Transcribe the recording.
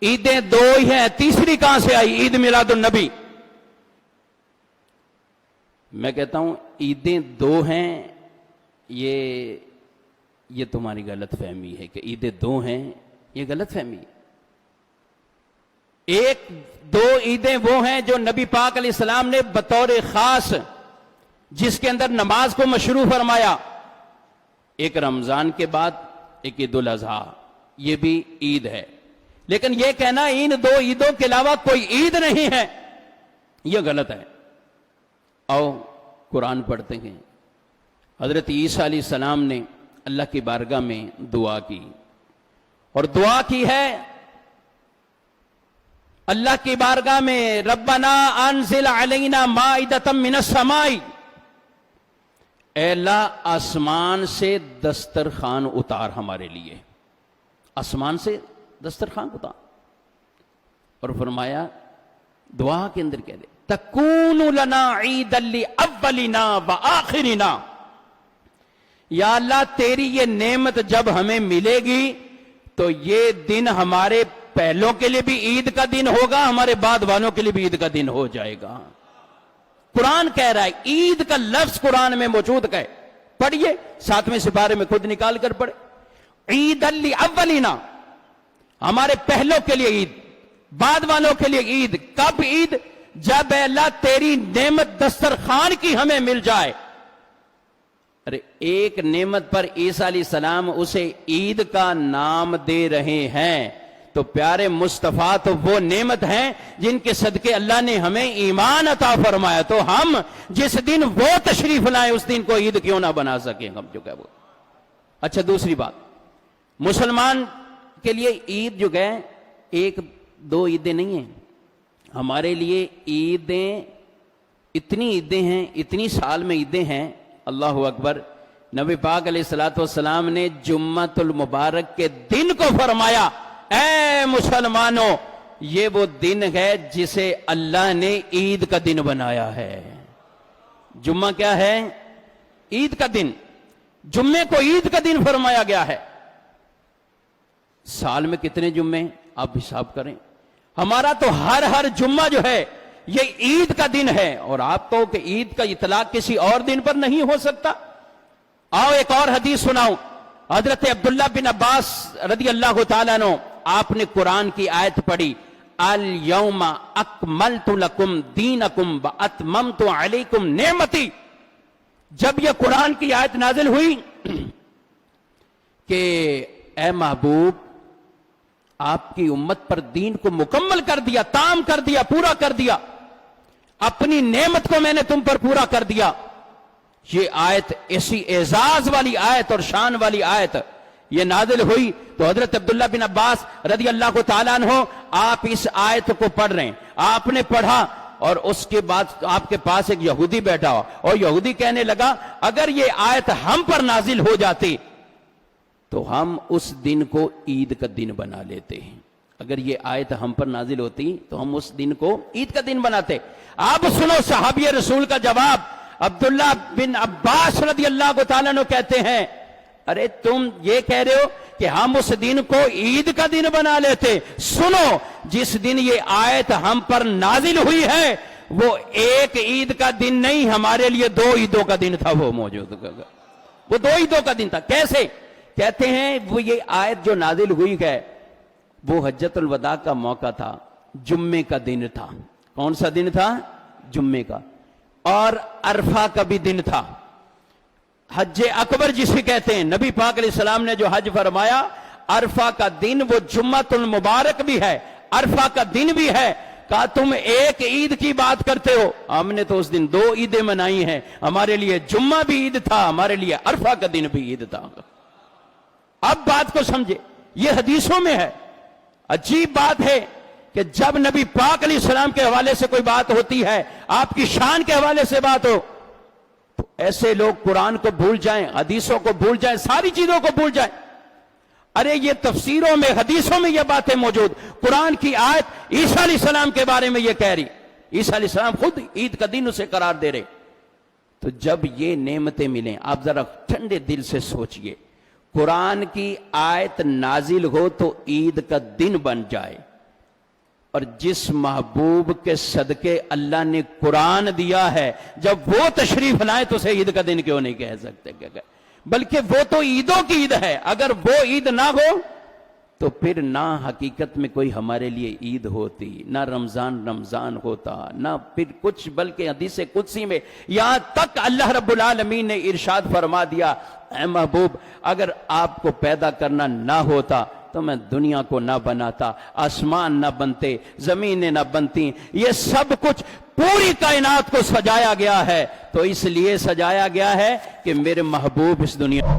عیدیں دو ہی ہیں، تیسری کہاں سے آئی؟ عید میلاد النبی۔ میں کہتا ہوں عیدیں دو ہیں، یہ تمہاری غلط فہمی ہے کہ عیدیں دو ہیں، یہ غلط فہمی ہے۔ ایک دو عیدیں وہ ہیں جو نبی پاک علیہ السلام نے بطور خاص جس کے اندر نماز کو مشروع فرمایا، ایک رمضان کے بعد ایک عید الاضحیٰ، یہ بھی عید ہے۔ لیکن یہ کہنا ان دو عیدوں کے علاوہ کوئی عید نہیں ہے، یہ غلط ہے۔ آؤ قرآن پڑھتے ہیں۔ حضرت عیسیٰ علیہ السلام نے اللہ کی بارگاہ میں دعا کی، اور دعا کی ہے اللہ کی بارگاہ میں، ربنا انزل علینا مائدۃ من السماء، اے اللہ آسمان سے دسترخوان اتار ہمارے لیے، آسمان سے دسترخوان اتار۔ اور فرمایا دعا کے اندر کہہ دے تکون لنا عیدا لاولنا وآخرنا، یا اللہ تیری یہ نعمت جب ہمیں ملے گی تو یہ دن ہمارے پہلوں کے لیے بھی عید کا دن ہوگا، ہمارے بعد والوں کے لیے بھی عید کا دن ہو جائے گا۔ قرآن کہہ رہا ہے، عید کا لفظ قرآن میں موجود ہے، پڑھیے 7ویں سپارے میں خود نکال کر پڑھے، عید لاولنا، ہمارے پہلوں کے لیے عید، بعد والوں کے لیے عید۔ کب عید؟ جب اے اللہ تیری نعمت دسترخوان کی ہمیں مل جائے۔ ارے ایک نعمت پر عیسیٰ علیہ السلام اسے عید کا نام دے رہے ہیں، تو پیارے مصطفیٰ تو وہ نعمت ہیں جن کے صدقے اللہ نے ہمیں ایمان عطا فرمایا، تو ہم جس دن وہ تشریف لائیں اس دن کو عید کیوں نہ بنا سکیں ہم جو کہ وہ۔ اچھا دوسری بات، مسلمان کے لیے عید جو ہے ایک دو عیدیں نہیں ہیں، ہمارے لیے عیدیں اتنی عیدیں ہیں، اتنی سال میں عیدیں ہیں، اللہ اکبر۔ نبی پاک علیہ الصلوۃ والسلام نے جمعۃ المبارک کے دن کو فرمایا، اے مسلمانوں یہ وہ دن ہے جسے اللہ نے عید کا دن بنایا ہے۔ جمعہ کیا ہے؟ عید کا دن، جمعے کو عید کا دن فرمایا گیا ہے۔ سال میں کتنے جمعے آپ حساب کریں، ہمارا تو ہر جمعہ جو ہے یہ عید کا دن ہے، اور آپ کو کہ عید کا اطلاق کسی اور دن پر نہیں ہو سکتا۔ آؤ ایک اور حدیث سناؤں، حضرت عبداللہ بن عباس رضی اللہ تعالیٰ عنہ، آپ نے قرآن کی آیت پڑھی، الیوم اکملت لکم دینکم واتممت علیکم نعمتی۔ جب یہ قرآن کی آیت نازل ہوئی کہ اے محبوب آپ کی امت پر دین کو مکمل کر دیا، تام کر دیا، پورا کر دیا، اپنی نعمت کو میں نے تم پر پورا کر دیا، یہ آیت ایسی اعزاز والی آیت اور شان والی آیت یہ نازل ہوئی، تو حضرت عبداللہ بن عباس رضی اللہ تعالیٰ عنہ آپ اس آیت کو پڑھ رہے ہیں، آپ نے پڑھا، اور اس کے بعد آپ کے پاس ایک یہودی بیٹھا ہوا، اور یہودی کہنے لگا اگر یہ آیت ہم پر نازل ہو جاتی تو ہم اس دن کو عید کا دن بنا لیتے ہیں، اگر یہ آیت ہم پر نازل ہوتی تو ہم اس دن کو عید کا دن بناتے۔ آپ سنو صحابی رسول کا جواب، عبداللہ بن عباس رضی اللہ تعالیٰ عنہ کہتے ہیں ارے تم یہ کہہ رہے ہو کہ ہم اس دن کو عید کا دن بنا لیتے، سنو جس دن یہ آیت ہم پر نازل ہوئی ہے وہ ایک عید کا دن نہیں، ہمارے لیے دو عیدوں کا دن تھا، وہ موجود وہ دو عیدوں کا دن تھا۔ کیسے؟ کہتے ہیں وہ یہ آیت جو نازل ہوئی ہے وہ حجۃ الوداع کا موقع تھا، جمعے کا دن تھا۔ کون سا دن تھا؟ جمعے کا، اور عرفہ کا بھی دن تھا، حج اکبر جسے کہتے ہیں۔ نبی پاک علیہ السلام نے جو حج فرمایا، عرفہ کا دن وہ جمعۃ المبارک بھی ہے، عرفہ کا دن بھی ہے۔ کہا تم ایک عید کی بات کرتے ہو، ہم نے تو اس دن دو عیدیں منائی ہیں، ہمارے لیے جمعہ بھی عید تھا، ہمارے لیے عرفہ کا دن بھی عید تھا۔ اب بات کو سمجھے، یہ حدیثوں میں ہے۔ عجیب بات ہے کہ جب نبی پاک علیہ السلام کے حوالے سے کوئی بات ہوتی ہے، آپ کی شان کے حوالے سے بات ہو، تو ایسے لوگ قرآن کو بھول جائیں، حدیثوں کو بھول جائیں، ساری چیزوں کو بھول جائیں۔ ارے یہ تفسیروں میں، حدیثوں میں یہ باتیں موجود، قرآن کی آیت عیسیٰ علیہ السلام کے بارے میں یہ کہہ رہی، عیسیٰ علیہ السلام خود عید کا دن اسے قرار دے رہے۔ تو جب یہ نعمتیں ملیں، آپ ذرا ٹھنڈے دل سے سوچئے، قرآن کی آیت نازل ہو تو عید کا دن بن جائے، اور جس محبوب کے صدقے اللہ نے قرآن دیا ہے، جب وہ تشریف لائے تو اسے عید کا دن کیوں نہیں کہہ سکتے؟ بلکہ وہ تو عیدوں کی عید ہے، اگر وہ عید نہ ہو تو پھر نہ حقیقت میں کوئی ہمارے لیے عید ہوتی، نہ رمضان ہوتا، نہ پھر کچھ، بلکہ حدیث قدسی میں یہاں تک اللہ رب العالمین نے ارشاد فرما دیا، اے محبوب اگر آپ کو پیدا کرنا نہ ہوتا تو میں دنیا کو نہ بناتا، آسمان نہ بنتے، زمینیں نہ بنتی، یہ سب کچھ پوری کائنات کو سجایا گیا ہے، تو اس لیے سجایا گیا ہے کہ میرے محبوب اس دنیا